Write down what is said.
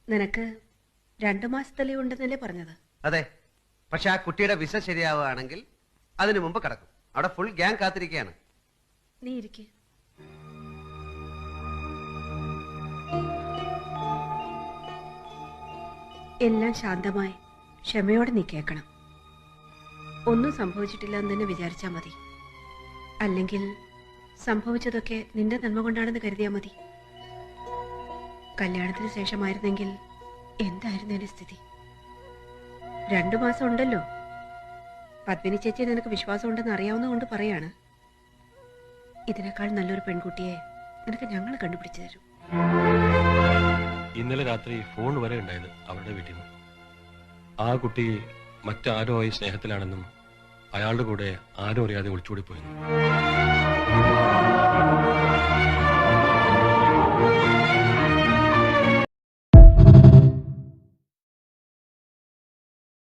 നിനക്ക് 2 മാസത്തലേ ഉണ്ടെന്നല്ലേ പറഞ്ഞത്? അതെ, പക്ഷെ ആ കുട്ടിയുടെ വിസ ശരിയാവുകയാണെങ്കിൽ അതിനു മുമ്പ് കടക്കും. അവിടെ ഫുൾ ഗ്യാങ് കാത്തിരിക്കുകയാണ്. നീ ഇരിക്ക്. എല്ലാം ശാന്തമായി ക്ഷമയോടെ നീ കേൾക്കണം. ഒന്നും സംഭവിച്ചിട്ടില്ല എന്ന് തന്നെ വിചാരിച്ചാൽ മതി. അല്ലെങ്കിൽ സംഭവിച്ചതൊക്കെ നിന്റെ നന്മ കൊണ്ടാണെന്ന് കരുതിയാൽ മതി. കല്യാണത്തിന് ശേഷമായിരുന്നെങ്കിൽ എന്തായിരുന്നു എന്റെ സ്ഥിതി? 2 മാസം ഉണ്ടല്ലോ. പത്മിനി ചേച്ചി നിനക്ക് വിശ്വാസം ഉണ്ടെന്ന് അറിയാവുന്നതുകൊണ്ട് പറയാണ്. ഇതിനേക്കാൾ നല്ലൊരു പെൺകുട്ടിയെ നിനക്ക് ഞങ്ങൾ കണ്ടുപിടിച്ചു തരും. ഇന്നലെ രാത്രി ഫോൺ വരെ ഉണ്ടായത് അവരുടെ വീട്ടിൽ നിന്ന്. ആ കുട്ടി മറ്റാരോ ആയി സ്നേഹത്തിലാണെന്നും അയാളുടെ കൂടെ ആരും അറിയാതെ ഒളിച്ചോടിപ്പോയിരുന്നു.